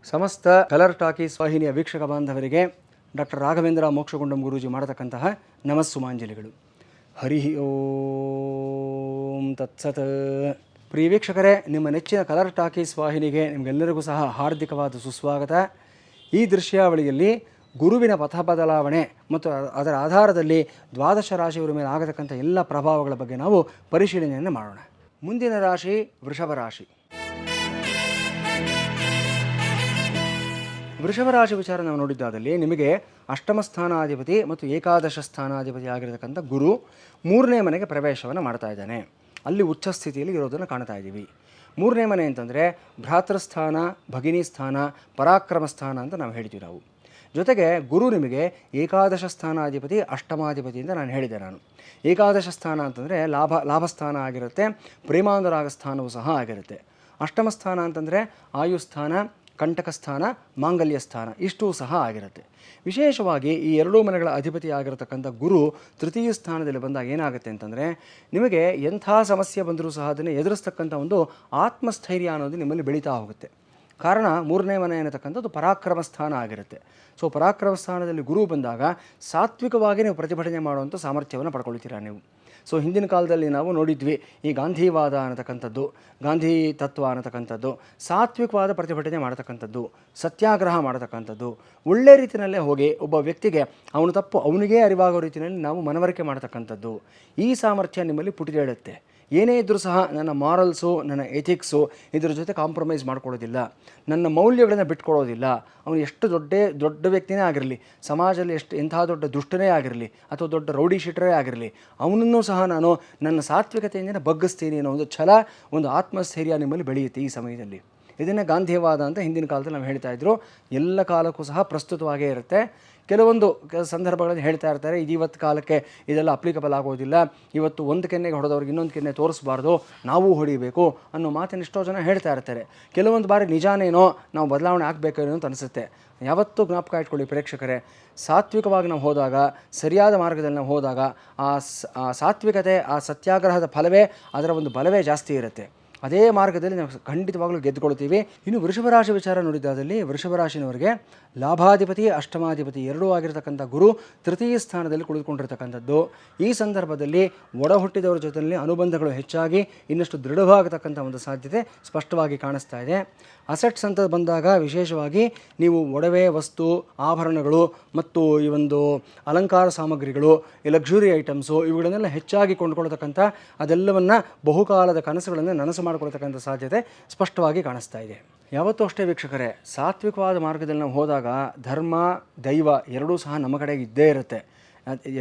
ಸಮಸ್ತ colour talkies ವಾಹಿನಿಯ ವೀಕ್ಷಕ ಬಾಂಧವರಿಗೆ ಡಾಕ್ಟರ್ ರಾಘವೇಂದ್ರ ಮೋಕ್ಷಗುಂಡಂ ಗುರೂಜಿ ಮಾಡತಕ್ಕಂತಹ ನಮಸ್ಸುಮಾಂಜಲಿಗಳು. ಹರಿ ಓಂ ತತ್ಸತ್. ಪ್ರಿಯ ವೀಕ್ಷಕರೇ, ನಿಮ್ಮ ನೆಚ್ಚಿನ ಕಲರ್ ಟಾಕೀಸ್ ವಾಹಿನಿಗೆ ನಿಮಗೆಲ್ಲರಿಗೂ ಸಹ ಹಾರ್ದಿಕವಾದ ಸುಸ್ವಾಗತ. ಈ ದೃಶ್ಯಾವಳಿಯಲ್ಲಿ ಗುರುವಿನ ಪಥ ಬದಲಾವಣೆ ಮತ್ತು ಅದರ ಆಧಾರದಲ್ಲಿ ದ್ವಾದಶ ರಾಶಿಯವರ ಮೇಲೆ ಆಗತಕ್ಕಂಥ ಎಲ್ಲ ಪ್ರಭಾವಗಳ ಬಗ್ಗೆ ನಾವು ಪರಿಶೀಲನೆಯನ್ನು ಮಾಡೋಣ. ಮುಂದಿನ ರಾಶಿ ವೃಷಭ ರಾಶಿ. ವೃಷಭ ರಾಶಿ ವಿಚಾರ ನಾವು ನೋಡಿದ್ದಾದಲ್ಲಿ ನಿಮಗೆ ಅಷ್ಟಮ ಸ್ಥಾನಾಧಿಪತಿ ಮತ್ತು ಏಕಾದಶ ಸ್ಥಾನಾಧಿಪತಿ ಆಗಿರತಕ್ಕಂಥ ಗುರು 3ನೇ ಮನೆಗೆ ಪ್ರವೇಶವನ್ನು ಮಾಡ್ತಾ ಇದ್ದಾನೆ. ಅಲ್ಲಿ ಉಚ್ಚ ಸ್ಥಿತಿಯಲ್ಲಿ ಇರೋದನ್ನು ಕಾಣ್ತಾ ಇದ್ದೀವಿ. 3ನೇ ಮನೆ ಅಂತಂದರೆ ಭ್ರಾತೃಸ್ಥಾನ, ಭಗಿನಿ ಸ್ಥಾನ, ಪರಾಕ್ರಮ ಸ್ಥಾನ ಅಂತ ನಾವು ಹೇಳ್ತೀವಿ ನಾವು. ಜೊತೆಗೆ ಗುರು ನಿಮಗೆ ಏಕಾದಶ ಸ್ಥಾನಾಧಿಪತಿ, ಅಷ್ಟಮಾಧಿಪತಿ ಅಂತ ನಾನು ಹೇಳಿದೆ. ಏಕಾದಶ ಸ್ಥಾನ ಅಂತಂದರೆ ಲಾಭಸ್ಥಾನ ಆಗಿರುತ್ತೆ, ಪ್ರೇಮಾನುರಾಗ ಸ್ಥಾನವೂ ಸಹ ಆಗಿರುತ್ತೆ. ಅಷ್ಟಮ ಸ್ಥಾನ ಅಂತಂದರೆ ಆಯುಸ್ಥಾನ, ಕಂಟಕ ಸ್ಥಾನ, ಮಾಂಗಲ್ಯ ಸ್ಥಾನ ಇಷ್ಟೂ ಸಹ ಆಗಿರುತ್ತೆ. ವಿಶೇಷವಾಗಿ ಈ ಎರಡೂ ಮನೆಗಳ ಅಧಿಪತಿ ಆಗಿರತಕ್ಕಂಥ ಗುರು ತೃತೀಯ ಸ್ಥಾನದಲ್ಲಿ ಬಂದಾಗ ಏನಾಗುತ್ತೆ ಅಂತಂದರೆ ನಿಮಗೆ ಎಂಥ ಸಮಸ್ಯೆ ಬಂದರೂ ಸಹ ಅದನ್ನು ಎದುರಿಸ್ತಕ್ಕಂಥ ಒಂದು ಆತ್ಮಸ್ಥೈರ್ಯ ಅನ್ನೋದು ನಿಮ್ಮಲ್ಲಿ ಬೆಳೀತಾ ಹೋಗುತ್ತೆ. ಕಾರಣ 3ನೇ ಮನೆ ಅನ್ನತಕ್ಕಂಥದ್ದು ಪರಾಕ್ರಮ ಸ್ಥಾನ ಆಗಿರುತ್ತೆ. ಸೊ ಪರಾಕ್ರಮ ಸ್ಥಾನದಲ್ಲಿ ಗುರು ಬಂದಾಗ ಸಾತ್ವಿಕವಾಗಿ ನೀವು ಪ್ರತಿಭಟನೆ ಮಾಡುವಂಥ ಸಾಮರ್ಥ್ಯವನ್ನು ಪಡ್ಕೊಳ್ತೀರಾ ನೀವು. ಸೊ ಹಿಂದಿನ ಕಾಲದಲ್ಲಿ ನಾವು ನೋಡಿದ್ವಿ, ಈ ಗಾಂಧಿವಾದ ಅನ್ನತಕ್ಕಂಥದ್ದು, ಗಾಂಧಿ ತತ್ವ ಅನ್ನತಕ್ಕಂಥದ್ದು, ಸಾತ್ವಿಕವಾದ ಪ್ರತಿಭಟನೆ ಮಾಡತಕ್ಕಂಥದ್ದು, ಸತ್ಯಾಗ್ರಹ ಮಾಡತಕ್ಕಂಥದ್ದು, ಒಳ್ಳೆ ರೀತಿಯಲ್ಲೇ ಹೋಗಿ ಒಬ್ಬ ವ್ಯಕ್ತಿಗೆ ಅವನು ತಪ್ಪು ಅವನಿಗೇ ಅರಿವಾಗೋ ರೀತಿಯಲ್ಲಿ ನಾವು ಮನವರಿಕೆ ಮಾಡತಕ್ಕಂಥದ್ದು. ಈ ಸಾಮರ್ಥ್ಯ ನಿಮ್ಮಲ್ಲಿ ಪುಟಿದೇಳುತ್ತೆ. ಏನೇ ಇದ್ದರೂ ಸಹ ನನ್ನ ಮಾರಲ್ಸು, ನನ್ನ ಎಥಿಕ್ಸು ಇದ್ರ ಜೊತೆ ಕಾಂಪ್ರಮೈಸ್ ಮಾಡ್ಕೊಳ್ಳೋದಿಲ್ಲ, ನನ್ನ ಮೌಲ್ಯಗಳನ್ನು ಬಿಟ್ಕೊಡೋದಿಲ್ಲ. ಅವನು ಎಷ್ಟು ದೊಡ್ಡ ವ್ಯಕ್ತಿನೇ ಆಗಿರಲಿ, ಸಮಾಜದಲ್ಲಿ ಎಂಥ ದೊಡ್ಡ ದುಷ್ಟನೇ ಆಗಿರಲಿ ಅಥವಾ ದೊಡ್ಡ ರೌಡಿ ಶೀಟರೇ ಆಗಿರಲಿ, ಅವನನ್ನು ಸಹ ನಾನು ನನ್ನ ಸಾತ್ವಿಕತೆಯಿಂದ ಬಗ್ಗಿಸ್ತೀನಿ ಅನ್ನೋ ಒಂದು ಛಲ, ಒಂದು ಆತ್ಮಸ್ಥೈರ್ಯ ನಿಮ್ಮಲ್ಲಿ ಬೆಳೆಯುತ್ತೆ ಈ ಸಮಯದಲ್ಲಿ. ಇದನ್ನೇ ಗಾಂಧಿವಾದ ಅಂತ ಹಿಂದಿನ ಕಾಲದಲ್ಲಿ ನಾವು ಹೇಳ್ತಾ ಇದ್ರು. ಎಲ್ಲ ಕಾಲಕ್ಕೂ ಸಹ ಪ್ರಸ್ತುತವಾಗೇ ಇರುತ್ತೆ. ಕೆಲವೊಂದು ಸಂದರ್ಭಗಳಲ್ಲಿ ಹೇಳ್ತಾ ಇರ್ತಾರೆ, ಇದು ಇವತ್ತು ಕಾಲಕ್ಕೆ ಇದೆಲ್ಲ ಅಪ್ಲಿಕಬಲ್ ಆಗೋದಿಲ್ಲ, ಇವತ್ತು ಒಂದು ಕೆನ್ನೆಗೆ ಹೊಡೆದವ್ರಿಗೆ ಇನ್ನೊಂದು ಕೆನ್ನೆ ತೋರಿಸಬಾರ್ದು, ನಾವು ಹೊಡಿಬೇಕು ಅನ್ನೋ ಮಾತನ್ನು ಎಷ್ಟೋ ಜನ ಹೇಳ್ತಾ ಇರ್ತಾರೆ. ಕೆಲವೊಂದು ಬಾರಿ ನಿಜಾನೇನೋ, ನಾವು ಬದಲಾವಣೆ ಆಗಬೇಕೇನೋ ಅಂತ ಅನಿಸುತ್ತೆ. ಯಾವತ್ತೂ ಜ್ಞಾಪಕ ಇಟ್ಕೊಳ್ಳಿ ಪ್ರೇಕ್ಷಕರೇ, ಸಾತ್ವಿಕವಾಗಿ ನಾವು ಹೋದಾಗ, ಸರಿಯಾದ ಮಾರ್ಗದಲ್ಲಿ ನಾವು ಹೋದಾಗ ಆ ಸಾತ್ವಿಕತೆ, ಆ ಸತ್ಯಾಗ್ರಹದ ಫಲವೇ, ಅದರ ಒಂದು ಬಲವೇ ಜಾಸ್ತಿ ಇರುತ್ತೆ. ಅದೇ ಮಾರ್ಗದಲ್ಲಿ ನಾವು ಖಂಡಿತವಾಗಲೂ ಗೆದ್ದುಕೊಳ್ತೀವಿ. ಇನ್ನು ವೃಷಭ ರಾಶಿ ವಿಚಾರ ನೋಡಿದ್ದಾದಲ್ಲಿ ವೃಷಭ ರಾಶಿನವರಿಗೆ ಲಾಭಾಧಿಪತಿ, ಅಷ್ಟಮಾಧಿಪತಿ ಎರಡೂ ಆಗಿರತಕ್ಕಂಥ ಗುರು ತೃತೀಯ ಸ್ಥಾನದಲ್ಲಿ ಕುಳಿತುಕೊಂಡಿರ್ತಕ್ಕಂಥದ್ದು. ಈ ಸಂದರ್ಭದಲ್ಲಿ ಒಡ ಹುಟ್ಟಿದವರ ಜೊತೆಯಲ್ಲಿ ಅನುಬಂಧಗಳು ಹೆಚ್ಚಾಗಿ ಇನ್ನಷ್ಟು ದೃಢವಾಗತಕ್ಕಂಥ ಒಂದು ಸಾಧ್ಯತೆ ಸ್ಪಷ್ಟವಾಗಿ ಕಾಣಿಸ್ತಾ ಇದೆ. ಅಸೆಟ್ಸ್ ಅಂತ ಬಂದಾಗ ವಿಶೇಷವಾಗಿ ನೀವು ಒಡವೆ, ವಸ್ತು, ಆಭರಣಗಳು ಮತ್ತು ಈ ಒಂದು ಅಲಂಕಾರ ಸಾಮಗ್ರಿಗಳು, ಈ ಲಕ್ಸುರಿ ಐಟಮ್ಸು ಇವುಗಳನ್ನೆಲ್ಲ ಹೆಚ್ಚಾಗಿ ಕೊಂಡುಕೊಳ್ತಕ್ಕಂಥ, ಅದೆಲ್ಲವನ್ನು ಬಹುಕಾಲದ ಕನಸುಗಳನ್ನು ನನಸು ಮಾಡಿಕೊಳ್ತಕ್ಕಂಥ ಸಾಧ್ಯತೆ ಸ್ಪಷ್ಟವಾಗಿ ಕಾಣಿಸ್ತಾ ಇದೆ. ಯಾವತ್ತೂ ಅಷ್ಟೇ ವೀಕ್ಷಕರೇ, ಸಾತ್ವಿಕವಾದ ಮಾರ್ಗದಲ್ಲಿ ನಾವು ಹೋದಾಗ ಧರ್ಮ, ದೈವ ಎರಡೂ ಸಹ ನಮ್ಮ ಕಡೆಗೆ ಇದ್ದೇ ಇರುತ್ತೆ.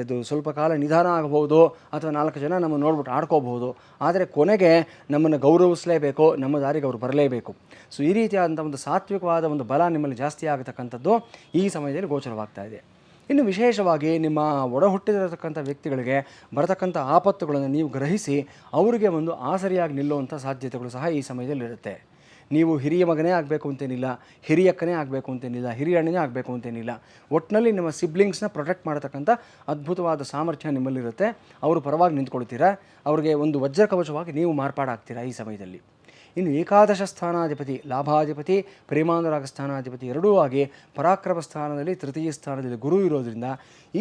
ಅದು ಸ್ವಲ್ಪ ಕಾಲ ನಿಧಾನ ಆಗಬಹುದು ಅಥವಾ 4 ಜನ ನಮ್ಮನ್ನು ನೋಡ್ಬಿಟ್ಟು ಆಡ್ಕೋಬಹುದು, ಆದರೆ ಕೊನೆಗೆ ನಮ್ಮನ್ನು ಗೌರವಿಸಲೇಬೇಕು, ನಮ್ಮ ದಾರಿಗೆ ಅವರು ಬರಲೇಬೇಕು. ಸೊ ಈ ರೀತಿಯಾದಂಥ ಒಂದು ಸಾತ್ವಿಕವಾದ ಒಂದು ಬಲ ನಿಮ್ಮಲ್ಲಿ ಜಾಸ್ತಿ ಆಗತಕ್ಕಂಥದ್ದು ಈ ಸಮಯದಲ್ಲಿ ಗೋಚರವಾಗ್ತಾ ಇದೆ. ಇನ್ನು ವಿಶೇಷವಾಗಿ ನಿಮ್ಮ ಒಡ ಹುಟ್ಟಿದಿರತಕ್ಕಂಥ ವ್ಯಕ್ತಿಗಳಿಗೆ ಬರತಕ್ಕಂಥ ಆಪತ್ತುಗಳನ್ನು ನೀವು ಗ್ರಹಿಸಿ ಅವರಿಗೆ ಒಂದು ಆಸರಿಯಾಗಿ ನಿಲ್ಲುವಂಥ ಸಾಧ್ಯತೆಗಳು ಸಹ ಈ ಸಮಯದಲ್ಲಿರುತ್ತೆ. ನೀವು ಹಿರಿಯ ಮಗನೇ ಆಗಬೇಕು ಅಂತೇನಿಲ್ಲ, ಹಿರಿಯಕ್ಕನೇ ಆಗಬೇಕು ಅಂತೇನಿಲ್ಲ, ಹಿರಿಯ ಅಣ್ಣನೇ ಆಗಬೇಕು ಅಂತೇನಿಲ್ಲ. ಒಟ್ಟಿನಲ್ಲಿ ನಿಮ್ಮ ಸಿಬ್ಲಿಂಗ್ಸ್ನ ಪ್ರೊಟೆಕ್ಟ್ ಮಾಡತಕ್ಕಂಥ ಅದ್ಭುತವಾದ ಸಾಮರ್ಥ್ಯ ನಿಮ್ಮಲ್ಲಿರುತ್ತೆ. ಅವರು ಪರವಾಗಿ ನಿಂತ್ಕೊಳ್ತೀರಾ, ಅವ್ರಿಗೆ ಒಂದು ವಜ್ರ ಕವಚವಾಗಿ ನೀವು ಮಾರ್ಪಾಡಾಗ್ತೀರಾ ಈ ಸಮಯದಲ್ಲಿ. ಇನ್ನು ಏಕಾದಶ ಸ್ಥಾನಾಧಿಪತಿ, ಲಾಭಾಧಿಪತಿ, ಪ್ರೇಮಾನುರಾಗ ಸ್ಥಾನಾಧಿಪತಿ ಎರಡೂ ಆಗಿ ಪರಾಕ್ರಮ ಸ್ಥಾನದಲ್ಲಿ ತೃತೀಯ ಸ್ಥಾನದಲ್ಲಿ ಗುರು ಇರೋದ್ರಿಂದ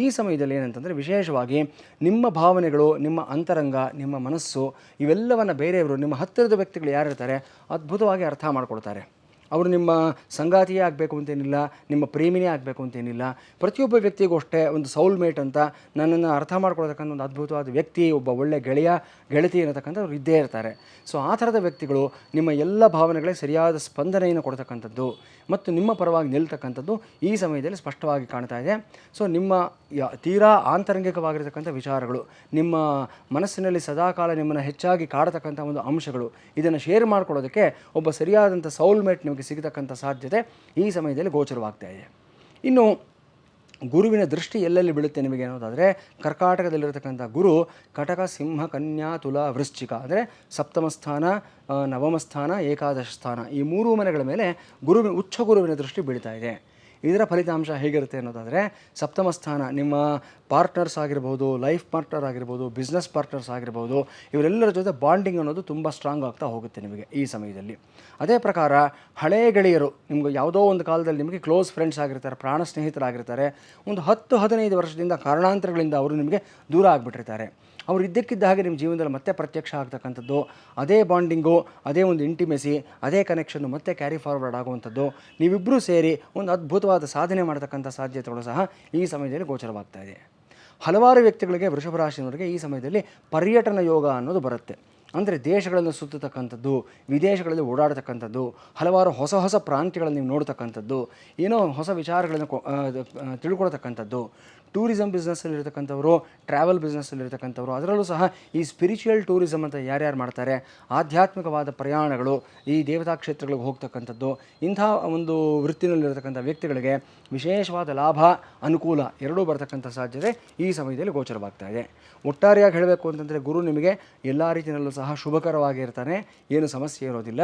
ಈ ಸಮಯದಲ್ಲಿ ಏನಂತಂದರೆ ವಿಶೇಷವಾಗಿ ನಿಮ್ಮ ಭಾವನೆಗಳು, ನಿಮ್ಮ ಅಂತರಂಗ, ನಿಮ್ಮ ಮನಸ್ಸು ಇವೆಲ್ಲವನ್ನು ಬೇರೆಯವರು, ನಿಮ್ಮ ಹತ್ತಿರದ ವ್ಯಕ್ತಿಗಳು ಯಾರಿರ್ತಾರೆ ಅದ್ಭುತವಾಗಿ ಅರ್ಥ ಮಾಡ್ಕೊಳ್ತಾರೆ. ಅವರು ನಿಮ್ಮ ಸಂಗಾತಿಯೇ ಆಗಬೇಕು ಅಂತೇನಿಲ್ಲ, ನಿಮ್ಮ ಪ್ರೇಮಿನೇ ಆಗಬೇಕು ಅಂತೇನಿಲ್ಲ. ಪ್ರತಿಯೊಬ್ಬ ವ್ಯಕ್ತಿಗೂ ಅಷ್ಟೇ ಒಂದು ಸೌಲ್ಮೇಟ್ ಅಂತ, ನನ್ನನ್ನು ಅರ್ಥ ಮಾಡ್ಕೊಳ್ತಕ್ಕಂಥ ಒಂದು ಅದ್ಭುತವಾದ ವ್ಯಕ್ತಿ, ಒಬ್ಬ ಒಳ್ಳೆ ಗೆಳತಿ ಅನ್ನತಕ್ಕಂಥವ್ರು ಇದ್ದೇ ಇರ್ತಾರೆ. ಸೊ ಆ ಥರದ ವ್ಯಕ್ತಿಗಳು ನಿಮ್ಮ ಎಲ್ಲ ಭಾವನೆಗಳಿಗೆ ಸರಿಯಾದ ಸ್ಪಂದನೆಯನ್ನು ಕೊಡ್ತಕ್ಕಂಥದ್ದು ಮತ್ತು ನಿಮ್ಮ ಪರವಾಗಿ ನಿಲ್ತಕ್ಕಂಥದ್ದು ಈ ಸಮಯದಲ್ಲಿ ಸ್ಪಷ್ಟವಾಗಿ ಕಾಣ್ತಾ ಇದೆ. ಸೊ ನಿಮ್ಮ ತೀರಾ ಆಂತರಂಗಿಕವಾಗಿರ್ತಕ್ಕಂಥ ವಿಚಾರಗಳು, ನಿಮ್ಮ ಮನಸ್ಸಿನಲ್ಲಿ ಸದಾಕಾಲ ನಿಮ್ಮನ್ನು ಹೆಚ್ಚಾಗಿ ಕಾಡತಕ್ಕಂಥ ಒಂದು ಅಂಶಗಳು, ಇದನ್ನು ಶೇರ್ ಮಾಡ್ಕೊಳ್ಳೋದಕ್ಕೆ ಒಬ್ಬ ಸರಿಯಾದಂಥ ಸೌಲ್ಮೇಟ್ ನಿಮಗೆ ಸಿಗತಕ್ಕಂಥ ಸಾಧ್ಯತೆ ಈ ಸಮಯದಲ್ಲಿ ಗೋಚರವಾಗ್ತಾ ಇದೆ. ಇನ್ನು ಗುರುವಿನ ದೃಷ್ಟಿ ಎಲ್ಲೆಲ್ಲಿ ಬೀಳುತ್ತೆ ನಿಮಗೆ ಅನ್ನೋದಾದರೆ, ಕರ್ಕಾಟಕದಲ್ಲಿರತಕ್ಕಂಥ ಗುರು ಕಟಕ, ಸಿಂಹ, ಕನ್ಯಾ, ತುಲಾ, ವೃಶ್ಚಿಕ ಅಂದರೆ ಸಪ್ತಮ ಸ್ಥಾನ, ನವಮ ಸ್ಥಾನ, ಏಕಾದಶ ಸ್ಥಾನ ಈ 3 ಮನೆಗಳ ಮೇಲೆ ಉಚ್ಚ ಗುರುವಿನ ದೃಷ್ಟಿ ಬೀಳ್ತಾ ಇದೆ. ಇದರ ಫಲಿತಾಂಶ ಹೇಗಿರುತ್ತೆ ಅನ್ನೋದಾದರೆ ಸಪ್ತಮ ಸ್ಥಾನ ನಿಮ್ಮ ಪಾರ್ಟ್ನರ್ಸ್ ಆಗಿರ್ಬೋದು, ಲೈಫ್ ಪಾರ್ಟ್ನರ್ ಆಗಿರ್ಬೋದು, ಬಿಸ್ನೆಸ್ ಪಾರ್ಟ್ನರ್ಸ್ ಆಗಿರ್ಬೋದು, ಇವರೆಲ್ಲರ ಜೊತೆ ಬಾಂಡಿಂಗ್ ಅನ್ನೋದು ತುಂಬ ಸ್ಟ್ರಾಂಗ್ ಆಗ್ತಾ ಹೋಗುತ್ತೆ ನಿಮಗೆ ಈ ಸಮಯದಲ್ಲಿ. ಅದೇ ಪ್ರಕಾರ ಹಳೆಯ ಗೆಳೆಯರು ನಿಮ್ಗೆ ಯಾವುದೋ ಒಂದು ಕಾಲದಲ್ಲಿ ನಿಮಗೆ ಕ್ಲೋಸ್ ಫ್ರೆಂಡ್ಸ್ ಆಗಿರ್ತಾರೆ, ಪ್ರಾಣ ಸ್ನೇಹಿತರಾಗಿರ್ತಾರೆ, ಒಂದು 10-15 ವರ್ಷದಿಂದ ಕಾರಣಾಂತರಗಳಿಂದ ಅವರು ನಿಮಗೆ ದೂರ ಆಗಿಬಿಟ್ಟಿರ್ತಾರೆ. ಅವರು ಇದ್ದಕ್ಕಿದ್ದ ಹಾಗೆ ನಿಮ್ಮ ಜೀವನದಲ್ಲಿ ಮತ್ತೆ ಪ್ರತ್ಯಕ್ಷ ಆಗ್ತಕ್ಕಂಥದ್ದು, ಅದೇ ಬಾಂಡಿಂಗು, ಅದೇ ಒಂದು ಇಂಟಿಮೆಸಿ, ಅದೇ ಕನೆಕ್ಷನ್ನು ಮತ್ತೆ ಕ್ಯಾರಿ ಫಾರ್ವರ್ಡ್ ಆಗುವಂಥದ್ದು, ನೀವಿಬ್ಬರೂ ಸೇರಿ ಒಂದು ಅದ್ಭುತವಾದ ಸಾಧನೆ ಮಾಡತಕ್ಕಂಥ ಸಾಧ್ಯತೆಗಳು ಸಹ ಈ ಸಮಯದಲ್ಲಿ ಗೋಚರವಾಗ್ತಾ ಇದೆ. ಹಲವಾರು ವ್ಯಕ್ತಿಗಳಿಗೆ, ವೃಷಭ ರಾಶಿಯವರಿಗೆ ಈ ಸಮಯದಲ್ಲಿ ಪರ್ಯಟನ ಯೋಗ ಅನ್ನೋದು ಬರುತ್ತೆ. ಅಂದರೆ ದೇಶಗಳನ್ನು ಸುತ್ತತಕ್ಕಂಥದ್ದು, ವಿದೇಶಗಳಲ್ಲಿ ಓಡಾಡ್ತಕ್ಕಂಥದ್ದು, ಹಲವಾರು ಹೊಸ ಹೊಸ ಪ್ರಾಂತ್ಯಗಳನ್ನು ನೀವು ನೋಡ್ತಕ್ಕಂಥದ್ದು, ಏನೋ ಹೊಸ ವಿಚಾರಗಳನ್ನು ತಿಳ್ಕೊಳ್ತಕ್ಕಂಥದ್ದು, ಟೂರಿಸಮ್ ಬಿಸ್ನೆಸ್ಸಲ್ಲಿರ್ತಕ್ಕಂಥವ್ರು, ಟ್ರಾವೆಲ್ ಬಿಸ್ನೆಸ್ಸಲ್ಲಿರ್ತಕ್ಕಂಥವ್ರು, ಅದರಲ್ಲೂ ಸಹ ಈ ಸ್ಪಿರಿಚುವಲ್ ಟೂರಿಸಮ್ ಅಂತ ಯಾರ್ಯಾರು ಮಾಡ್ತಾರೆ, ಆಧ್ಯಾತ್ಮಿಕವಾದ ಪ್ರಯಾಣಗಳು, ಈ ದೇವತಾ ಕ್ಷೇತ್ರಗಳಿಗೆ ಹೋಗ್ತಕ್ಕಂಥದ್ದು, ಇಂಥ ಒಂದು ವೃತ್ತಿನಲ್ಲಿರ್ತಕ್ಕಂಥ ವ್ಯಕ್ತಿಗಳಿಗೆ ವಿಶೇಷವಾದ ಲಾಭ, ಅನುಕೂಲ ಎರಡೂ ಬರ್ತಕ್ಕಂಥ ಸಾಧ್ಯತೆ ಈ ಸಮಯದಲ್ಲಿ ಗೋಚರವಾಗ್ತಾ ಇದೆ. ಒಟ್ಟಾರೆಯಾಗಿ ಹೇಳಬೇಕು ಅಂತಂದರೆ ಗುರು ನಿಮಗೆ ಎಲ್ಲ ರೀತಿಯಲ್ಲೂ ಸಹ ಶುಭಕರವಾಗಿರ್ತಾನೆ, ಏನು ಸಮಸ್ಯೆ ಇರೋದಿಲ್ಲ.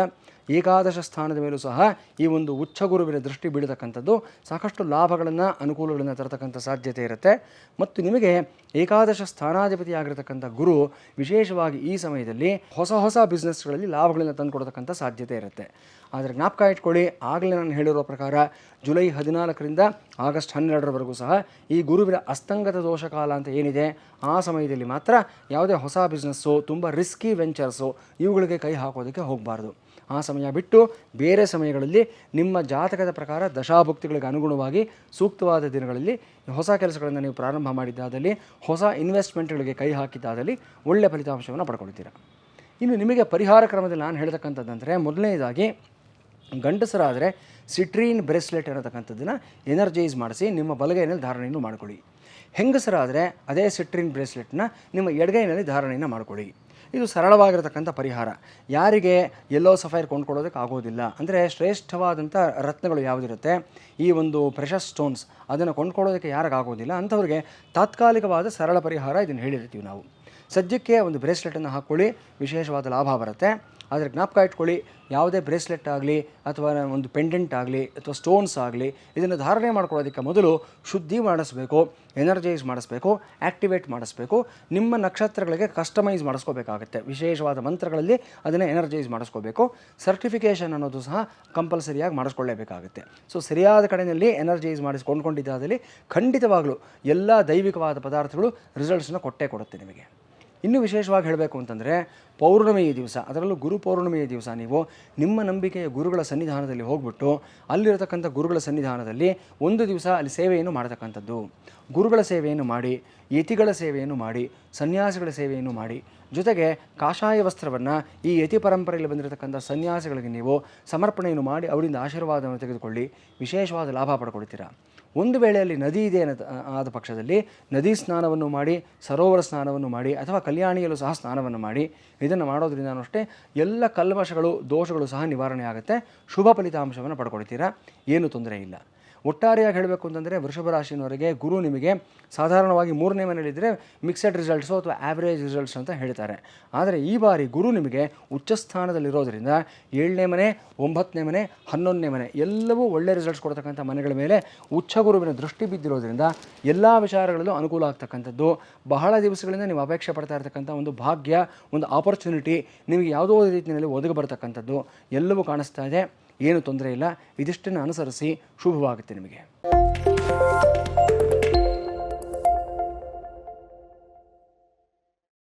ಏಕಾದಶ ಸ್ಥಾನದ ಮೇಲೂ ಸಹ ಈ ಒಂದು ಉಚ್ಚ ಗುರುವಿನ ದೃಷ್ಟಿ ಬೀಳತಕ್ಕಂಥದ್ದು ಸಾಕಷ್ಟು ಲಾಭಗಳನ್ನು, ಅನುಕೂಲಗಳನ್ನು ತರತಕ್ಕಂಥ ಸಾಧ್ಯತೆ ಇರುತ್ತೆ. ಮತ್ತು ನಿಮಗೆ ಏಕಾದಶ ಸ್ಥಾನಾಧಿಪತಿ ಆಗಿರತಕ್ಕಂಥ ಗುರು ವಿಶೇಷವಾಗಿ ಈ ಸಮಯದಲ್ಲಿ ಹೊಸ ಹೊಸ ಬಿಸ್ನೆಸ್ಗಳಲ್ಲಿ ಲಾಭಗಳನ್ನು ತಂದುಕೊಡ್ತಕ್ಕಂಥ ಸಾಧ್ಯತೆ ಇರುತ್ತೆ. ಆದರೆ ಜ್ಞಾಪಕ ಇಟ್ಕೊಳ್ಳಿ, ಆಗಲೇ ನಾನು ಹೇಳಿರೋ ಪ್ರಕಾರ ಜುಲೈ 14ರಿಂದ ಆಗಸ್ಟ್ 12ರವರೆಗೂ ಸಹ ಈ ಗುರುವಿನ ಅಸ್ತಂಗತ ದೋಷ ಕಾಲ ಅಂತ ಏನಿದೆ, ಆ ಸಮಯದಲ್ಲಿ ಮಾತ್ರ ಯಾವುದೇ ಹೊಸ ಬಿಸ್ನೆಸ್ಸು, ತುಂಬ ರಿಸ್ಕಿ ವೆಂಚರ್ಸು ಇವುಗಳಿಗೆ ಕೈ ಹಾಕೋದಕ್ಕೆ ಹೋಗಬಾರ್ದು. ಆ ಸಮಯ ಬಿಟ್ಟು ಬೇರೆ ಸಮಯಗಳಲ್ಲಿ ನಿಮ್ಮ ಜಾತಕದ ಪ್ರಕಾರ ದಶಾಭುಕ್ತಿಗಳಿಗೆ ಅನುಗುಣವಾಗಿ ಸೂಕ್ತವಾದ ದಿನಗಳಲ್ಲಿ ಹೊಸ ಕೆಲಸಗಳನ್ನು ನೀವು ಪ್ರಾರಂಭ ಮಾಡಿದ್ದಾದಲ್ಲಿ, ಹೊಸ ಇನ್ವೆಸ್ಟ್ಮೆಂಟ್ಗಳಿಗೆ ಕೈ ಹಾಕಿದ್ದಾದಲ್ಲಿ ಒಳ್ಳೆಯ ಫಲಿತಾಂಶವನ್ನು ಪಡ್ಕೊಳ್ತೀರ. ಇನ್ನು ನಿಮಗೆ ಪರಿಹಾರ ಕ್ರಮದಲ್ಲಿ ನಾನು ಹೇಳ್ತಕ್ಕಂಥದ್ದಂದರೆ, ಮೊದಲನೇದಾಗಿ ಗಂಡಸರಾದರೆ ಸಿಟ್ರೀನ್ ಬ್ರೇಸ್ಲೆಟ್ ಅನ್ನತಕ್ಕಂಥದ್ದನ್ನು ಎನರ್ಜೈಸ್ ಮಾಡಿಸಿ ನಿಮ್ಮ ಬಲಗೈನಲ್ಲಿ ಧಾರಣೆಯನ್ನು ಮಾಡಿಕೊಳ್ಳಿ. ಹೆಂಗಸರಾದರೆ ಅದೇ ಸಿಟ್ರೀನ್ ಬ್ರೇಸ್ಲೆಟ್ನ ನಿಮ್ಮ ಎಡಗೈನಲ್ಲಿ ಧಾರಣೆಯನ್ನು ಮಾಡಿಕೊಳ್ಳಿ. ಇದು ಸರಳವಾಗಿರತಕ್ಕಂಥ ಪರಿಹಾರ. ಯಾರಿಗೆ ಎಲ್ಲೋ ಸಫೈರ್ ಕೊಂಡ್ಕೊಳ್ಳೋದಕ್ಕೆ ಆಗೋದಿಲ್ಲ, ಅಂದರೆ ಶ್ರೇಷ್ಠವಾದಂಥ ರತ್ನಗಳು ಯಾವುದಿರುತ್ತೆ, ಈ ಒಂದು ಪ್ರೆಷಸ್ ಸ್ಟೋನ್ಸ್, ಅದನ್ನು ಕೊಂಡ್ಕೊಳ್ಳೋದಕ್ಕೆ ಯಾರಿಗಾಗೋದಿಲ್ಲ ಅಂಥವ್ರಿಗೆ ತಾತ್ಕಾಲಿಕವಾದ ಸರಳ ಪರಿಹಾರ ಇದನ್ನು ಹೇಳಿರ್ತೀವಿ ನಾವು. ಸದ್ಯಕ್ಕೆ ಒಂದು ಬ್ರೇಸ್ಲೆಟನ್ನು ಹಾಕ್ಕೊಳ್ಳಿ, ವಿಶೇಷವಾದ ಲಾಭ ಬರುತ್ತೆ. ಆದರೆ ಜ್ಞಾಪಕ ಇಟ್ಕೊಳ್ಳಿ, ಯಾವುದೇ ಬ್ರೇಸ್ಲೆಟ್ ಆಗಲಿ ಅಥವಾ ಒಂದು ಪೆಂಡೆಂಟ್ ಆಗಲಿ ಅಥವಾ ಸ್ಟೋನ್ಸ್ ಆಗಲಿ ಇದನ್ನು ಧಾರಣೆ ಮಾಡ್ಕೊಳ್ಳೋದಕ್ಕೆ ಮೊದಲು ಶುದ್ಧಿ ಮಾಡಿಸ್ಬೇಕು, ಎನರ್ಜೈಸ್ ಮಾಡಿಸ್ಬೇಕು, ಆ್ಯಕ್ಟಿವೇಟ್ ಮಾಡಿಸ್ಬೇಕು. ನಿಮ್ಮ ನಕ್ಷತ್ರಗಳಿಗೆ ಕಸ್ಟಮೈಸ್ ಮಾಡಿಸ್ಕೋಬೇಕಾಗುತ್ತೆ. ವಿಶೇಷವಾದ ಮಂತ್ರಗಳಲ್ಲಿ ಅದನ್ನು ಎನರ್ಜೈಸ್ ಮಾಡಿಸ್ಕೋಬೇಕು. ಸರ್ಟಿಫಿಕೇಷನ್ ಅನ್ನೋದು ಸಹ ಕಂಪಲ್ಸರಿಯಾಗಿ ಮಾಡಿಸ್ಕೊಳ್ಳೇಬೇಕಾಗುತ್ತೆ. ಸೊ ಸರಿಯಾದ ಕಡೆಯಲ್ಲಿ ಎನರ್ಜೈಸ್ ಮಾಡಿಸ್ಕೊಂಡ್ಕೊಂಡಿದ್ದಾದಲ್ಲಿ ಖಂಡಿತವಾಗಲೂ ಎಲ್ಲ ದೈವಿಕವಾದ ಪದಾರ್ಥಗಳು ರಿಸಲ್ಟ್ಸನ್ನು ಕೊಟ್ಟೇ ಕೊಡುತ್ತೆ ನಿಮಗೆ. ಇನ್ನೂ ವಿಶೇಷವಾಗಿ ಹೇಳಬೇಕು ಅಂತಂದರೆ, ಪೌರ್ಣಮಿಯ ದಿವಸ, ಅದರಲ್ಲೂ ಗುರು ಪೌರ್ಣಮಿಯ ದಿವಸ ನೀವು ನಿಮ್ಮ ನಂಬಿಕೆಯ ಗುರುಗಳ ಸನ್ನಿಧಾನದಲ್ಲಿ ಹೋಗ್ಬಿಟ್ಟು ಅಲ್ಲಿರತಕ್ಕಂಥ ಗುರುಗಳ ಸನ್ನಿಧಾನದಲ್ಲಿ ಒಂದು ದಿವಸ ಅಲ್ಲಿ ಸೇವೆಯನ್ನು ಮಾಡತಕ್ಕಂಥದ್ದು. ಗುರುಗಳ ಸೇವೆಯನ್ನು ಮಾಡಿ, ಯತಿಗಳ ಸೇವೆಯನ್ನು ಮಾಡಿ, ಸನ್ಯಾಸಿಗಳ ಸೇವೆಯನ್ನು ಮಾಡಿ, ಜೊತೆಗೆ ಕಾಷಾಯ ವಸ್ತ್ರವನ್ನು ಈ ಯತಿ ಪರಂಪರೆಯಲ್ಲಿ ಬಂದಿರತಕ್ಕಂಥ ಸನ್ಯಾಸಿಗಳಿಗೆ ನೀವು ಸಮರ್ಪಣೆಯನ್ನು ಮಾಡಿ ಅವರಿಂದ ಆಶೀರ್ವಾದವನ್ನು ತೆಗೆದುಕೊಳ್ಳಿ, ವಿಶೇಷವಾದ ಲಾಭ ಪಡ್ಕೊಳ್ತೀರಾ. ಒಂದು ವೇಳೆಯಲ್ಲಿ ನದಿ ಇದೆ ಆದ ಪಕ್ಷದಲ್ಲಿ ನದಿ ಸ್ನಾನವನ್ನು ಮಾಡಿ, ಸರೋವರ ಸ್ನಾನವನ್ನು ಮಾಡಿ, ಅಥವಾ ಕಲ್ಯಾಣಿಯಲ್ಲೂ ಸಹ ಸ್ನಾನವನ್ನು ಮಾಡಿ. ಇದನ್ನು ಮಾಡೋದ್ರಿಂದ ಅಷ್ಟೇ ಎಲ್ಲ ಕಲ್ಮಶಗಳು, ದೋಷಗಳು ಸಹ ನಿವಾರಣೆ ಆಗುತ್ತೆ. ಶುಭ ಫಲಿತಾಂಶವನ್ನು ಪಡ್ಕೊಳ್ತೀರಾ, ಏನೂ ತೊಂದರೆ ಇಲ್ಲ. ಒಟ್ಟಾರೆಯಾಗಿ ಹೇಳಬೇಕು ಅಂತಂದರೆ, ವೃಷಭ ರಾಶಿಯವರಿಗೆ ಗುರು ನಿಮಗೆ ಸಾಧಾರಣವಾಗಿ 3ನೇ ಮನೆಯಲ್ಲಿದ್ದರೆ ಮಿಕ್ಸೆಡ್ ರಿಸಲ್ಟ್ಸು ಅಥವಾ ಆ್ಯಾವ್ರೇಜ್ ರಿಸಲ್ಟ್ಸ್ ಅಂತ ಹೇಳ್ತಾರೆ. ಆದರೆ ಈ ಬಾರಿ ಗುರು ನಿಮಗೆ ಉಚ್ಚ ಸ್ಥಾನದಲ್ಲಿರೋದರಿಂದ 7ನೇ ಮನೆ, 9ನೇ ಮನೆ, 11ನೇ ಮನೆ ಎಲ್ಲವೂ ಒಳ್ಳೆ ರಿಸಲ್ಟ್ಸ್ ಕೊಡ್ತಕ್ಕಂಥ ಮನೆಗಳ ಮೇಲೆ ಉಚ್ಚ ಗುರುವಿನ ದೃಷ್ಟಿ ಬಿದ್ದಿರೋದ್ರಿಂದ ಎಲ್ಲ ವಿಚಾರಗಳಲ್ಲೂ ಅನುಕೂಲ ಆಗ್ತಕ್ಕಂಥದ್ದು. ಬಹಳ ದಿವಸಗಳಿಂದ ನೀವು ಅಪೇಕ್ಷೆ ಪಡ್ತಾ ಇರ್ತಕ್ಕಂಥ ಒಂದು ಭಾಗ್ಯ, ಒಂದು ಆಪರ್ಚುನಿಟಿ ನಿಮಗೆ ಯಾವುದೋ ರೀತಿಯಲ್ಲಿ ಒದಗಿ ಬರ್ತಕ್ಕಂಥದ್ದು ಎಲ್ಲವೂ ಕಾಣಿಸ್ತಾ ಇದೆ. ಏನು ತೊಂದರೆ ಇಲ್ಲ. ಇದಿಷ್ಟನ್ನು ಅನುಸರಿಸಿ ಶುಭವಾಗುತ್ತೆ ನಿಮಗೆ.